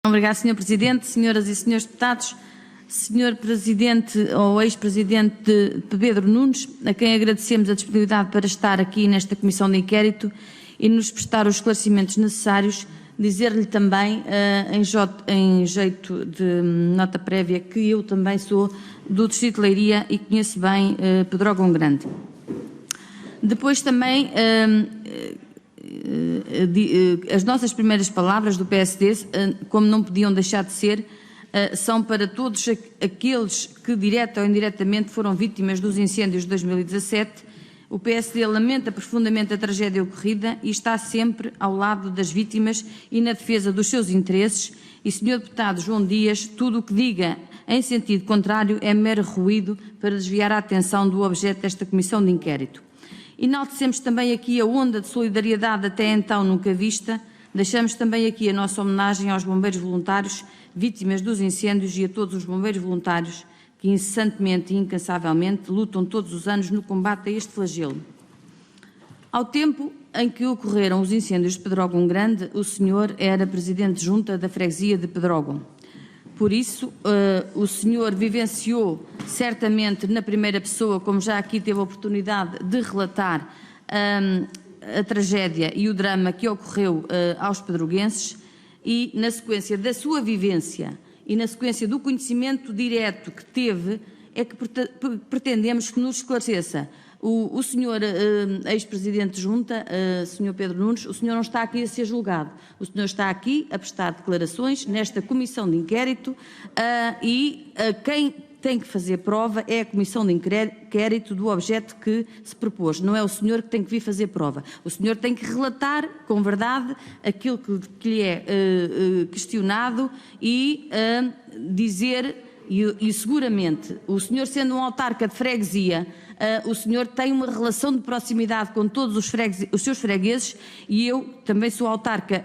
Obrigado, Sr. Presidente, senhoras e senhores deputados. Sr. Presidente ou ex-Presidente Pedro Nunes, a quem agradecemos a disponibilidade para estar aqui nesta Comissão de Inquérito e nos prestar os esclarecimentos necessários, dizer-lhe também, em jeito de nota prévia, que eu também sou do Distrito de Leiria e conheço bem Pedrógão Grande. Depois também, as nossas primeiras palavras do PSD, como não podiam deixar de ser, são para todos aqueles que, direta ou indiretamente, foram vítimas dos incêndios de 2017. O PSD lamenta profundamente a tragédia ocorrida e está sempre ao lado das vítimas e na defesa dos seus interesses. E, Sr. Deputado João Dias, tudo o que diga em sentido contrário é mero ruído para desviar a atenção do objeto desta Comissão de Inquérito. Enaltecemos também aqui a onda de solidariedade até então nunca vista. Deixamos também aqui a nossa homenagem aos bombeiros voluntários, vítimas dos incêndios, e a todos os bombeiros voluntários que incessantemente e incansavelmente lutam todos os anos no combate a este flagelo. Ao tempo em que ocorreram os incêndios de Pedrógão Grande, o senhor era Presidente de Junta da Freguesia de Pedrógão. Por isso, o senhor vivenciou certamente na primeira pessoa, como já aqui teve a oportunidade de relatar, a tragédia e o drama que ocorreu aos pedroguenses, e na sequência da sua vivência e na sequência do conhecimento direto que teve, é que pretendemos que nos esclareça. O senhor ex-presidente de Junta, senhor Pedro Nunes, o senhor não está aqui a ser julgado. O senhor está aqui a prestar declarações nesta Comissão de Inquérito e quem tem que fazer prova é a Comissão de Inquérito do objeto que se propôs. Não é o senhor que tem que vir fazer prova. O senhor tem que relatar com verdade aquilo que lhe é questionado e dizer, e seguramente, o senhor sendo um autarca de freguesia, o senhor tem uma relação de proximidade com todos os seus fregueses, e eu também sou autarca,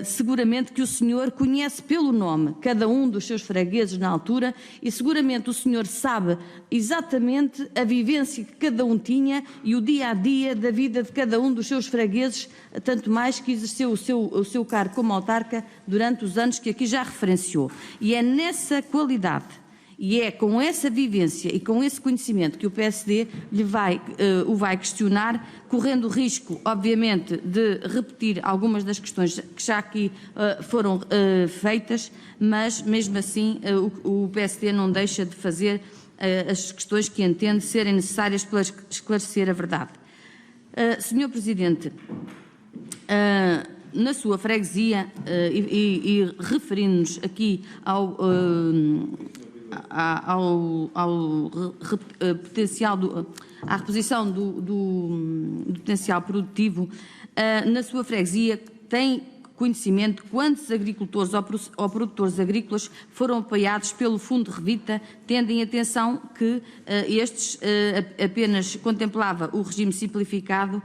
seguramente que o senhor conhece pelo nome cada um dos seus fregueses na altura, e seguramente o senhor sabe exatamente a vivência que cada um tinha e o dia-a-dia da vida de cada um dos seus fregueses, tanto mais que exerceu o seu cargo como autarca durante os anos que aqui já referenciou. E é nessa qualidade e é com essa vivência e com esse conhecimento que o PSD o vai questionar, correndo o risco, obviamente, de repetir algumas das questões que já aqui foram feitas, mas mesmo assim o PSD não deixa de fazer as questões que entende serem necessárias para esclarecer a verdade. Senhor Presidente, na sua freguesia, e referindo-nos aqui à reposição do potencial produtivo, na sua freguesia tem conhecimento de quantos agricultores ou produtores agrícolas foram apoiados pelo Fundo Revita, tendo em atenção que estes apenas contemplava o regime simplificado,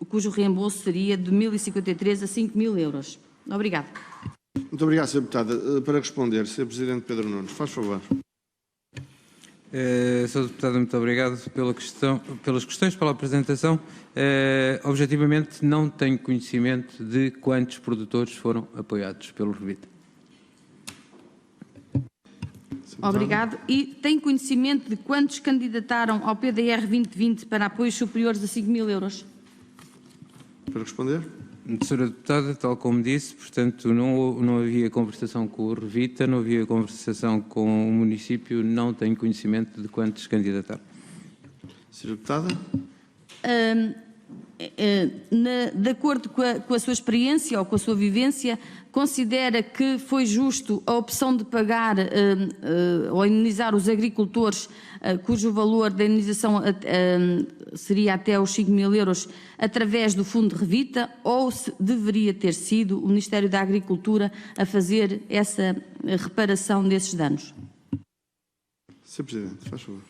cujo reembolso seria de 1.053 a 5.000 euros. Obrigada. Muito obrigado, Sr. Deputada. Para responder, Sr. Presidente Pedro Nunes, faz favor. Sr. Deputado, muito obrigado pelas questões, pela apresentação. Objetivamente, não tenho conhecimento de quantos produtores foram apoiados pelo Revita. Obrigado. E tem conhecimento de quantos candidataram ao PDR 2020 para apoios superiores a 5.000 euros? Para responder. Sra. Deputada, tal como disse, portanto, não havia conversação com o Revita, não havia conversação com o município, não tenho conhecimento de quantos candidataram. Sra. Deputada. De acordo com a sua experiência ou com a sua vivência, considera que foi justo a opção de pagar ou indemnizar os agricultores cujo valor da indemnização seria até os 5.000 euros através do Fundo Revita, ou se deveria ter sido o Ministério da Agricultura a fazer essa reparação desses danos? Sr. Presidente, faz favor.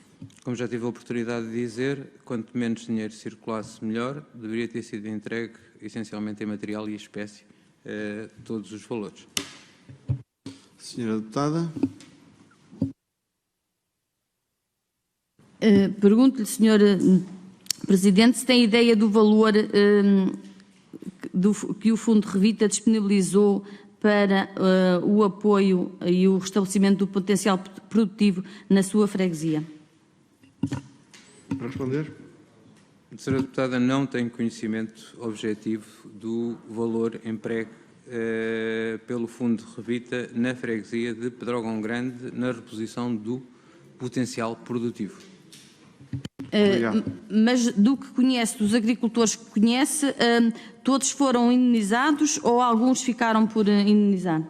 Como já tive a oportunidade de dizer, quanto menos dinheiro circulasse, melhor. Deveria ter sido entregue, essencialmente em material e espécie, todos os valores. Senhora Deputada. Pergunto-lhe, Sr. Presidente, se tem ideia do valor que o Fundo Revita disponibilizou para o apoio e o restabelecimento do potencial produtivo na sua freguesia? Para responder. Senhora Deputada, não tenho conhecimento objetivo do valor empregue pelo Fundo Revita na freguesia de Pedrógão Grande na reposição do potencial produtivo. Mas do que conhece, dos agricultores que conhece, todos foram indenizados ou alguns ficaram por indenizar?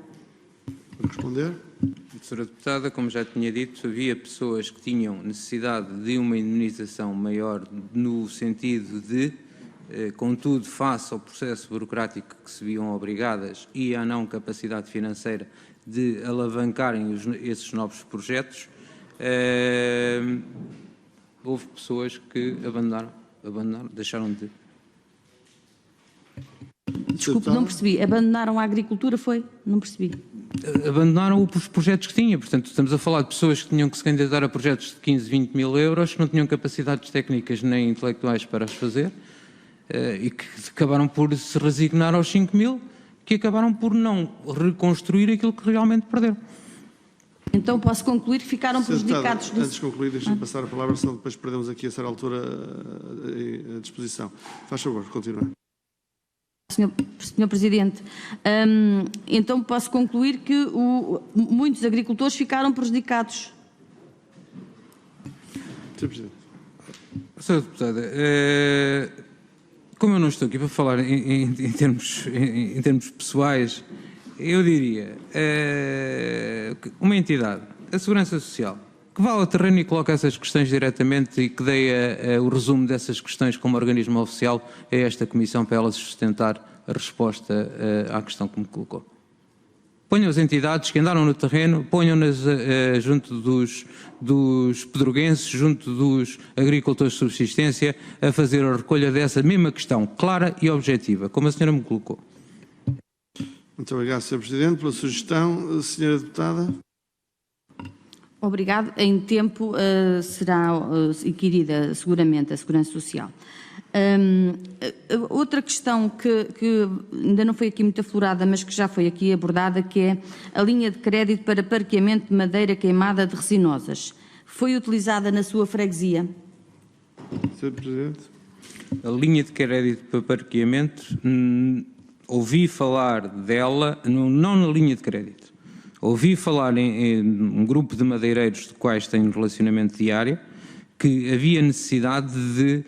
Para responder. Senhora Deputada, como já tinha dito, havia pessoas que tinham necessidade de uma indenização maior no sentido de, contudo, face ao processo burocrático que se viam obrigadas e à não capacidade financeira de alavancarem esses novos projetos, houve pessoas que abandonaram, deixaram de... Desculpe, não percebi. Abandonaram a agricultura, foi? Não percebi. Abandonaram os projetos que tinham. Portanto, estamos a falar de pessoas que tinham que se candidatar a projetos de 15, 20 mil euros, que não tinham capacidades técnicas nem intelectuais para os fazer e que acabaram por se resignar aos 5 mil, que acabaram por não reconstruir aquilo que realmente perderam. Então posso concluir que ficaram prejudicados. Antes de concluir, deixe-me passar a palavra, senão depois perdemos aqui a certa altura a disposição. Faz favor, continue. Senhor Presidente, então posso concluir que muitos agricultores ficaram prejudicados. Sr. Presidente. Senhora Deputada, como eu não estou aqui para falar em termos pessoais, eu diria, uma entidade, a Segurança Social, que vá ao terreno e coloque essas questões diretamente e que dê o resumo dessas questões como organismo oficial a esta Comissão para ela sustentar a resposta à questão que me colocou. Ponham as entidades que andaram no terreno, ponham-nas junto dos pedroguenses, junto dos agricultores de subsistência, a fazer a recolha dessa mesma questão, clara e objetiva, como a senhora me colocou. Muito obrigado, Sr. Presidente, pela sugestão. Senhora Deputada. Obrigado. Em tempo será adquirida seguramente a Segurança Social. Outra questão que ainda não foi aqui muito aflorada, mas que já foi aqui abordada, que é a linha de crédito para parqueamento de madeira queimada de resinosas. Foi utilizada na sua freguesia? Sr. Presidente. A linha de crédito para parqueamento, ouvi falar dela, não na linha de crédito. Ouvi falar em um grupo de madeireiros de quais tenho relacionamento diário, que havia necessidade de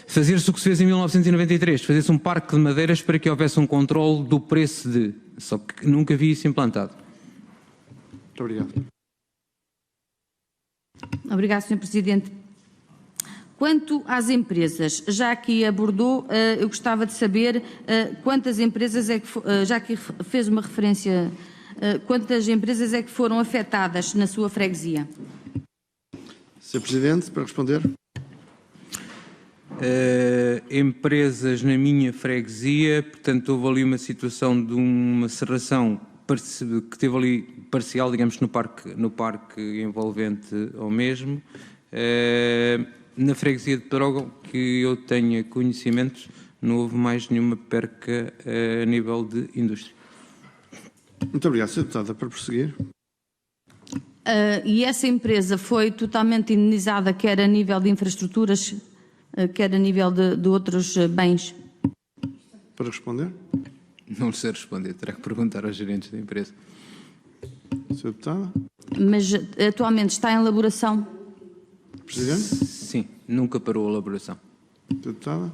fazer-se o que se fez em 1993, fazer-se um parque de madeiras para que houvesse um controle do preço de... Só que nunca vi isso implantado. Muito obrigado. Obrigado, Sr. Presidente. Quanto às empresas, já aqui abordou, eu gostava de saber quantas empresas é que, já que fez uma referência, quantas empresas é que foram afetadas na sua freguesia? Sr. Presidente, para responder. Empresas na minha freguesia, portanto houve ali uma situação de uma cerração que teve ali parcial, digamos, no parque envolvente ao mesmo. Na freguesia de Pedrógão, que eu tenha conhecimento, não houve mais nenhuma perca a nível de indústria. Muito obrigado, Sra. Deputada. Para prosseguir. E essa empresa foi totalmente indenizada, quer a nível de infraestruturas, quer a nível de outros bens? Para responder. Não lhe sei responder, terá que perguntar aos gerentes da empresa. Sra. Deputada. Mas atualmente está em elaboração? Presidente. Sim, nunca parou a elaboração. Sra. Deputada.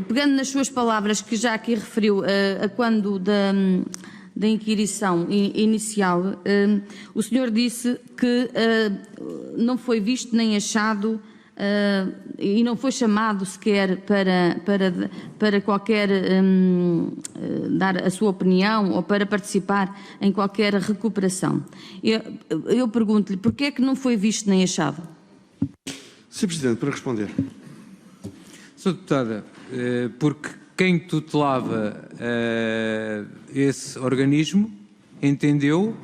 Pegando nas suas palavras, que já aqui referiu, a quando da inquirição inicial, o senhor disse que não foi visto nem achado e não foi chamado sequer para qualquer dar a sua opinião ou para participar em qualquer recuperação. Eu pergunto-lhe, porquê é que não foi visto nem achado? Sr. Presidente, para responder. Sra. Deputada, porque quem tutelava esse organismo entendeu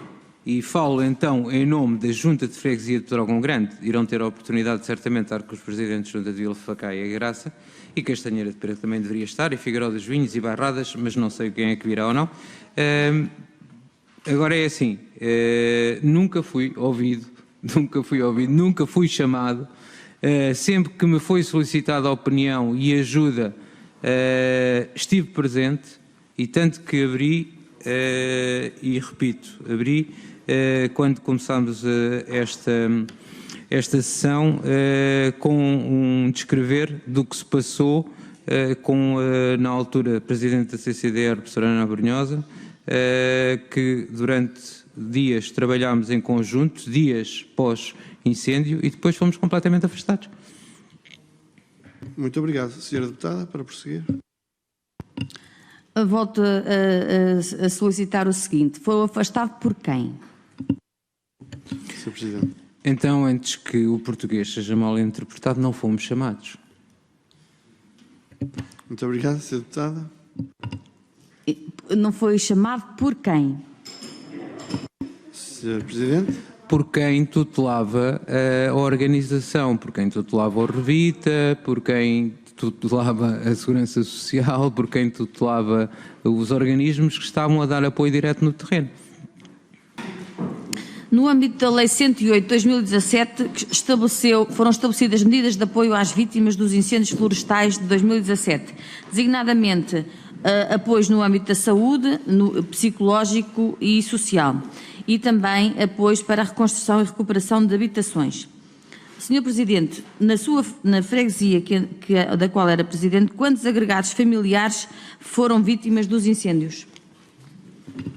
e falo então em nome da Junta de Freguesia de Pedrógão Grande, irão ter a oportunidade certamente de estar com os presidentes da Junta de Vila Facá e a Graça, e Castanheira de Pera também deveria estar, e Figueiró dos Vinhos e Barradas, mas não sei quem é que virá ou não. Agora é assim, nunca fui ouvido, nunca fui chamado, sempre que me foi solicitada a opinião e ajuda, estive presente, e tanto que abri, e repito, abri quando começámos esta sessão com um descrever do que se passou com, na altura, Presidente da CCDR, professora Ana Brunhosa, que durante dias trabalhámos em conjunto, dias pós-incêndio, e depois fomos completamente afastados. Muito obrigado. Senhora Deputada, para prosseguir. Volto a solicitar o seguinte: foi afastado por quem? Sr. Presidente. Então, antes que o português seja mal interpretado, não fomos chamados. Muito obrigado, Sra. Deputada. Não foi chamado por quem? Sr. Presidente. Por quem tutelava a organização, por quem tutelava o Revita, por quem tutelava a Segurança Social, por quem tutelava os organismos que estavam a dar apoio direto no terreno. No âmbito da Lei 108/2017, foram estabelecidas medidas de apoio às vítimas dos incêndios florestais de 2017, designadamente apoios no âmbito da saúde, no psicológico e social, e também apoios para a reconstrução e recuperação de habitações. Senhor Presidente, na freguesia da qual era Presidente, quantos agregados familiares foram vítimas dos incêndios?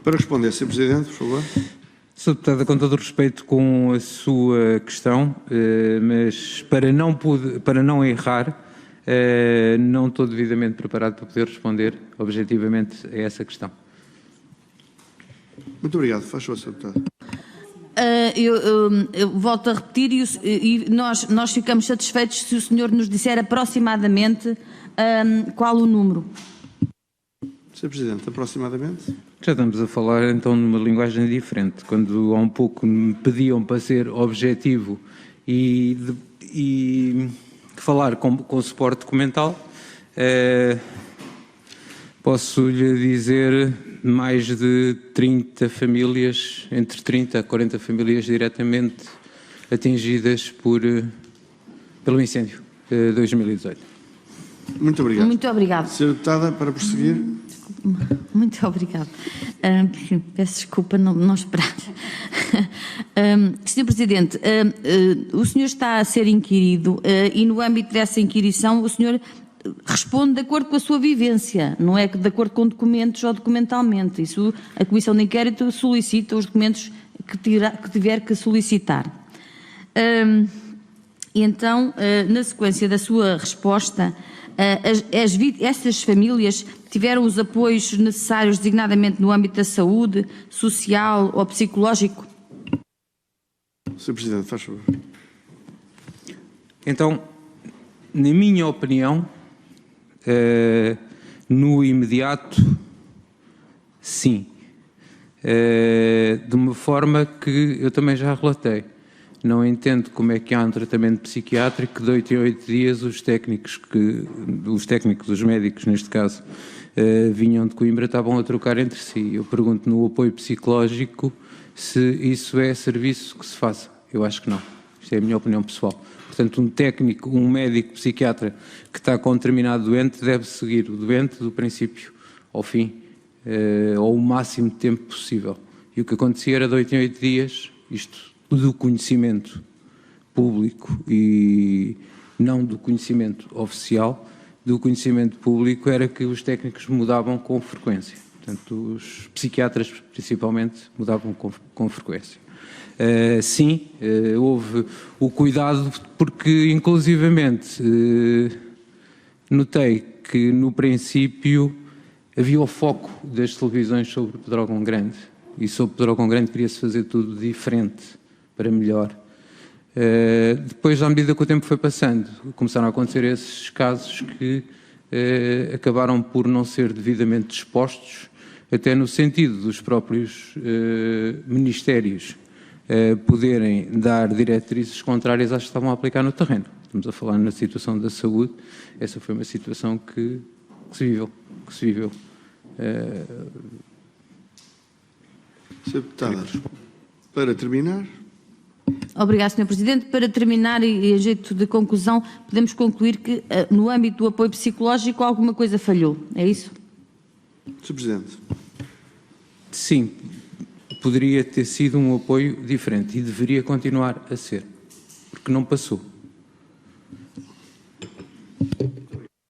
Para responder, Sr. Presidente, por favor. Sr. Deputada, com todo o respeito com a sua questão, mas para não errar, não estou devidamente preparado para poder responder objetivamente a essa questão. Muito obrigado. Faz favor, Sr. Deputada. Eu volto a repetir e nós ficamos satisfeitos se o senhor nos disser aproximadamente qual o número. Sr. Presidente, aproximadamente. Já estamos a falar então numa linguagem diferente. Quando há um pouco me pediam para ser objetivo e falar com suporte documental, posso lhe dizer mais de 30 famílias, entre 30 a 40 famílias diretamente atingidas pelo incêndio de 2018. Muito obrigado. Muito obrigado. Sra. Deputada, para prosseguir. Muito obrigado. Peço desculpa, não esperar. Sr. Presidente, o senhor está a ser inquirido e no âmbito dessa inquirição o senhor responde de acordo com a sua vivência, não é de acordo com documentos ou documentalmente. Isso, a Comissão de Inquérito solicita os documentos que tiver que solicitar. E então, na sequência da sua resposta, estas famílias tiveram os apoios necessários designadamente no âmbito da saúde, social ou psicológico? Sr. Presidente, faz favor. Então, na minha opinião, no imediato, sim. De uma forma que eu também já relatei. Não entendo como é que há um tratamento psiquiátrico que de 8 em 8 dias os técnicos, os médicos neste caso, vinham de Coimbra, estavam a trocar entre si. Eu pergunto no apoio psicológico se isso é serviço que se faça. Eu acho que não. Isto é a minha opinião pessoal. Portanto, um médico psiquiatra que está com um determinado doente deve seguir o doente do princípio ao fim, ou o máximo de tempo possível. E o que acontecia era de 8 em 8 dias, isto do conhecimento público e não do conhecimento oficial, do conhecimento público era que os técnicos mudavam com frequência. Portanto, os psiquiatras, principalmente, mudavam com frequência. Sim, houve o cuidado, porque, inclusivamente, notei que, no princípio, havia o foco das televisões sobre Pedrógão Grande. E sobre Pedrógão Grande queria-se fazer tudo diferente, para melhor. Depois, à medida que o tempo foi passando, começaram a acontecer esses casos que acabaram por não ser devidamente expostos até no sentido dos próprios ministérios poderem dar diretrizes contrárias às que estavam a aplicar no terreno. Estamos a falar na situação da saúde, essa foi uma situação que se viveu. Sr. Deputada, para terminar. Obrigado, Sr. Presidente. Para terminar e a jeito de conclusão, podemos concluir que no âmbito do apoio psicológico alguma coisa falhou, é isso? Sr. Presidente. Sim, poderia ter sido um apoio diferente e deveria continuar a ser, porque não passou.